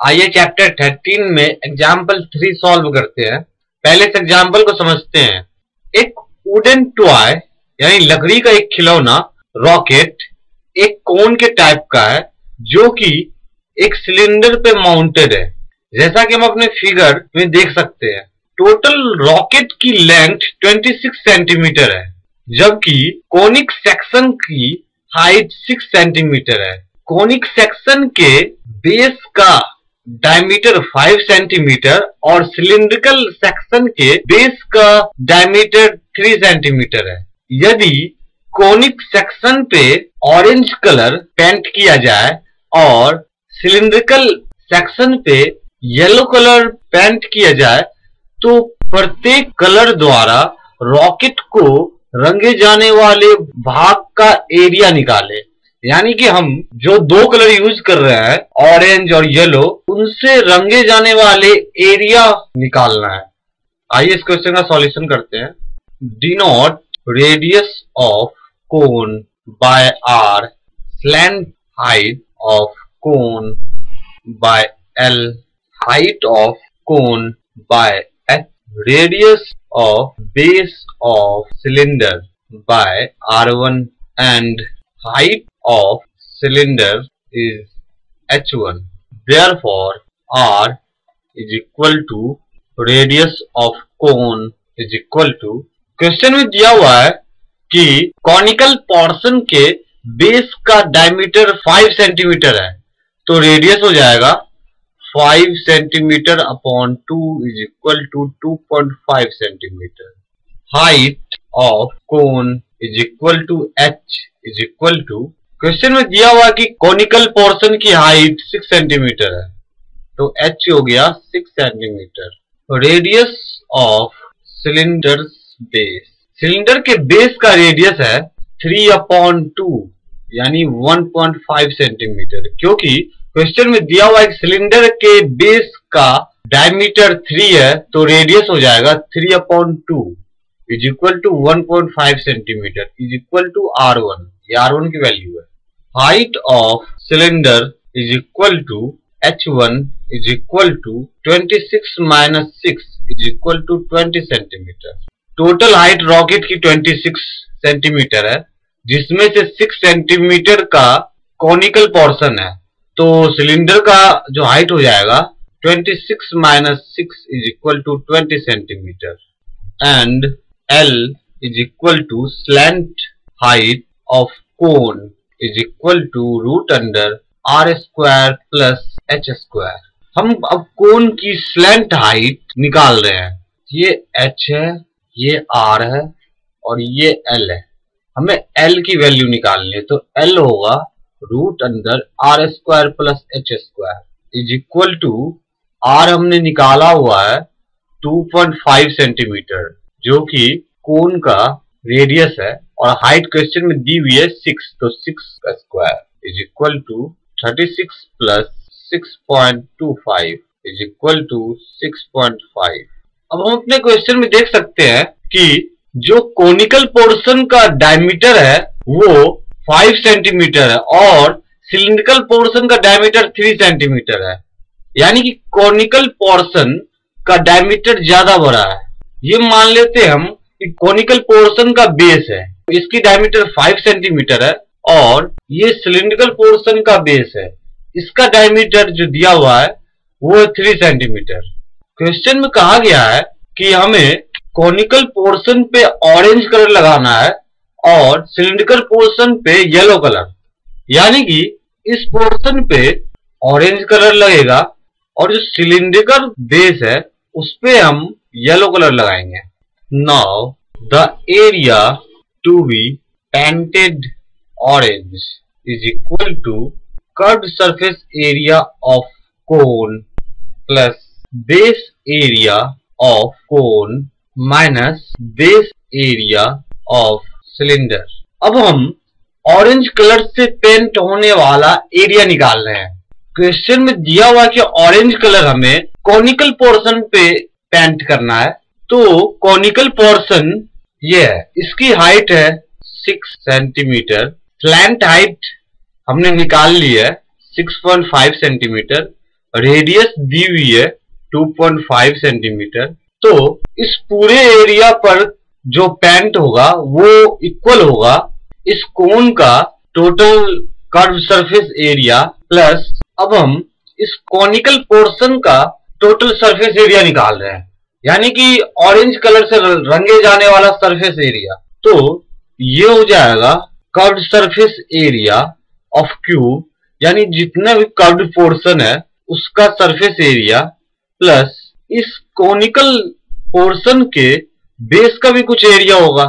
आइए चैप्टर 13 में example 3 solve करते हैं। पहले इस एग्जाम्पल को समझते हैं। एक वुडन टॉय यानी लकड़ी का एक खिलौना रॉकेट एक कोन के टाइप का है जो कि एक सिलेंडर पे माउंटेड है, जैसा कि हम अपने फिगर में देख सकते हैं। टोटल रॉकेट की लेंथ 26 सेंटीमीटर है, जबकि कोनिक सेक्शन की हाइट 6 सेंटीमीटर है। कोनिक सेक्शन के बेस का डायमीटर 5 सेंटीमीटर और सिलिंड्रिकल सेक्शन के बेस का डायमीटर 3 सेंटीमीटर है। यदि कोनिक सेक्शन पे ऑरेंज कलर पेंट किया जाए और सिलिंड्रिकल सेक्शन पे येलो कलर पेंट किया जाए तो प्रत्येक कलर द्वारा रॉकेट को रंगे जाने वाले भाग का एरिया निकाले। यानी कि हम जो दो कलर यूज कर रहे हैं ऑरेंज और येलो, उनसे रंगे जाने वाले एरिया निकालना है। आइए इस क्वेश्चन का सॉल्यूशन करते हैं। Denote radius of cone by R, slant height of cone by L, height of cone by H, radius of base of cylinder by R1 and height of cylinder is H1. Therefore, R is equal to radius of cone is equal to, question में दिया हुआ है कि conical portion के base का diameter 5 centimetre है, तो radius हो जाएगा 5 centimetre upon 2 is equal to 2.5 centimetre. Height of cone is equal to h is equal to, question में दिया हुआ कि कॉनिकल पोर्शन की हाइट 6 सेंटीमीटर है, तो h हो गया 6 centimetre. Radius of cylinder base, cylinder के बेस का रेडियस है 3/2 यानी 1.5 सेंटीमीटर। क्योंकि क्वेश्चन में दिया हुआ एक सिलेंडर के बेस का डायमीटर 3 है, तो रेडियस हो जाएगा 3/2 is equal to 1.5 centimetre is equal to R1, ये R1 की वैल्यू है। Height of cylinder is equal to H1 is equal to 26 minus 6 is equal to 20 centimetre. Total height rocket की 26 centimetre है, जिसमें से 6 सेंटीमीटर का कॉनिकल पोर्शन है, तो सिलेंडर का जो हाइट हो जाएगा 26 minus 6 is equal to 20 centimetre. And L is equal to slant height of cone is equal to root under R square plus H square। हम अब कोन की स्लैंट हाइट निकाल रहे हैं। ये H है, ये R है और ये L है। हमें L की वैल्यू निकालनी है, तो L होगा root under R square plus H square is equal to, R हमने निकाला हुआ है 2.5 सेंटीमीटर, जो कि कोन का रेडियस है, और हाइट क्वेश्चन में दी हुई है 6, तो 6 का square is equal to 36 plus 6.25 is equal to 6.5। अब हम अपने क्वेश्चन में देख सकते हैं कि जो कोनिकल पोर्शन का डायमीटर है वो 5 सेंटीमीटर है और सिलिंड्रिकल पोर्शन का डायमीटर 3 सेंटीमीटर है। यानी कि कोनिकल पोर्शन का डायमीटर ज्यादा बड़ा है। ये मान लेते हैं हम कि कोनिकल पोर्शन का बेस है, इसकी डायमीटर 5 सेंटीमीटर है और ये सिलिंड्रिकल पोर्शन का बेस है, इसका डायमीटर जो दिया हुआ है वो है 3 सेंटीमीटर। क्वेश्चन में कहा गया है कि हमें कोनिकल पोर्शन पे ऑरेंज कलर लगाना है और सिलिंड्रिकल पोर्शन पे येलो कलर। यानी कि इस पोर्शन पे ऑरेंज कलर लगेगा और जो सिलिंड्रिकल बेस है उस पे हम येलो कलर लगाएंगे। Now the area to be painted orange is equal to curved surface area of cone plus base area of cone minus base area of cylinder। अब हम ऑरेंज कलर से paint होने वाला एरिया निकाल रहे हैं। Question में दिया हुआ कि ऑरेंज कलर हमें कॉनिकल पोर्शन पे पेंट करना है, तो कॉनिकल पोर्शन ये है, इसकी हाइट है 6 सेंटीमीटर। स्लैंट हाइट हमने निकाल ली है 6.5 सेंटीमीटर। रेडियस दी हुई है 2.5 सेंटीमीटर। तो इस पूरे एरिया पर जो पेंट होगा वो इक्वल होगा इस कोन का total curve surface area plus, अब हम इस कॉनिकल पोर्शन का टोटल सरफेस एरिया निकाल रहे हैं, यानी कि ऑरेंज कलर से रंगे जाने वाला सरफेस एरिया। तो ये हो जाएगा curved surface area of cube, यानी जितना भी कर्व्ड पोर्शन है उसका सरफेस एरिया प्लस इस कॉनिकल पोर्शन के बेस का भी कुछ एरिया होगा,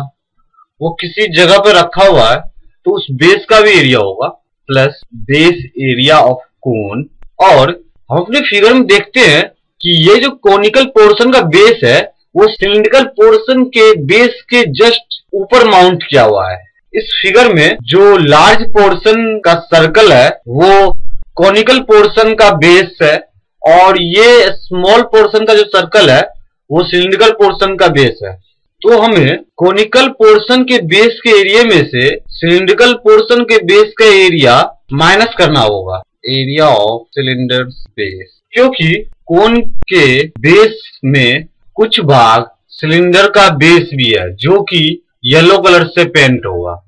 वो किसी जगह पे रखा हुआ है तो उस बेस का भी एरिया होगा प्लस बेस एरिया ऑफ कोन। और हम अपने फिगर में देखते हैं कि ये जो कॉनिकल पोर्शन का बेस है वो सिलिंड्रिकल पोर्शन के बेस के जस्ट ऊपर माउंट किया हुआ है। इस फिगर में जो लार्ज पोर्शन का सर्कल है वो कॉनिकल पोर्शन का बेस है और ये स्मॉल पोर्शन का जो सर्कल है वो सिलिंड्रिकल पोर्शन का बेस है। तो हमें कॉनिकल पोर्शन के बेस के एरिया में से सिलिंड्रिकल पोर्शन के बेस का एरिया माइनस करना होगा, एरिया ऑफ सिलेंडर बेस, क्योंकि कोन के बेस में कुछ भाग सिलेंडर का बेस भी है जो कि येलो कलर से पेंट होगा।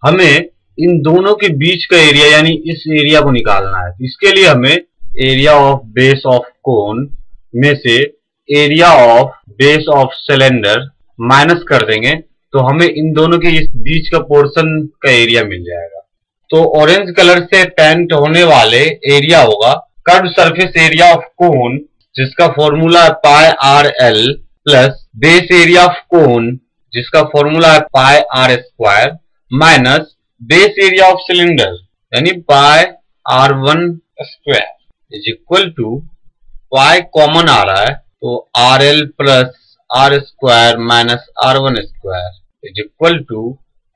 हमें इन दोनों के बीच का एरिया यानी इस एरिया को निकालना है। इसके लिए हमें area of base of cone में से area of base of cylinder minus कर देंगे तो हमें इन दोनों के इस बीच का पोर्शन का एरिया मिल जाएगा। तो ऑरेंज कलर से पेंट होने वाले एरिया होगा curve surface area of cone, जिसका फॉर्मूला है pi R L, plus base area of cone जिसका फॉर्मूला है pi R square, minus base area of cylinder यानी pi R one square is equal to, pi common आ रहा है तो R L plus R square minus R one square is equal to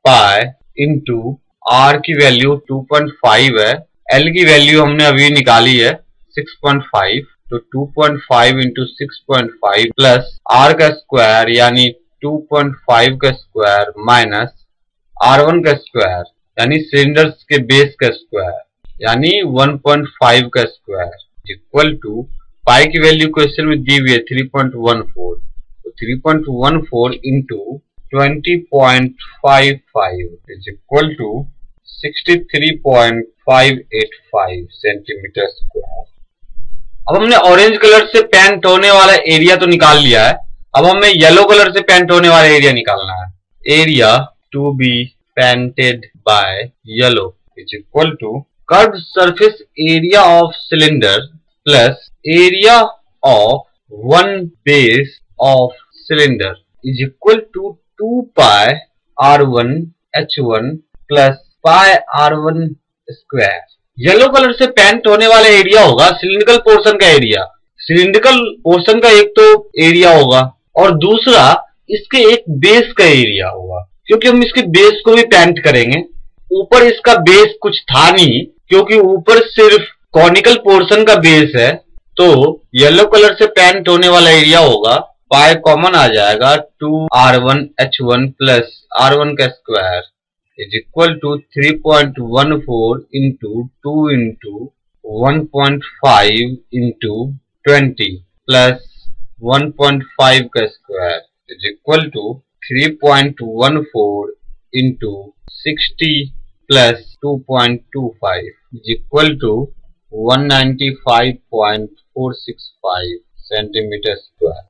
pi into R की value 2.5 है, L की value हमने अभी निकाली है 6.5, तो 2.5 इंटू 6.5 प्लस आर का स्क्वायर यानी 2.5 का स्क्वायर माइनस R1 का स्क्वायर यानी सिलेंडर्स के बेस का स्क्वायर यानी 1.5 का स्क्वायर इक्वल टू, पाई की वैल्यू क्वेश्चन में दी हुई है 3.14, तो 3.14 into 20.55 is equal to 63.585 centimetre square. अब हमने ऑरेंज कलर से पेंट होने वाला एरिया तो निकाल लिया है, अब हमें येलो कलर से पेंट होने वाला एरिया निकालना है। Area to be painted by yellow is equal to curved surface area of cylinder plus area of one base of cylinder is equal to 2 pi R1 H1 plus pi R1 square. Yellow colour से paint होने वाला area होगा cylindrical portion का area. Cylindrical portion का एक तो area होगा और दूसरा इसके एक बेस का एरिया होगा, क्योंकि हम इसके बेस को भी पेंट करेंगे। ऊपर इसका बेस कुछ था नहीं क्योंकि ऊपर सिर्फ कॉनिकल पोर्शन का बेस है, तो येलो कलर से पेंट होने वाला एरिया होगा, पाई कॉमन आ जाएगा 2R1 H1 प्लस R1 का square is equal to 3.14 into 2 into 1.5 into 20 plus 1.5 का square is equal to 3.14 into 60 plus 2.25 is equal to 195.465 centimetre square.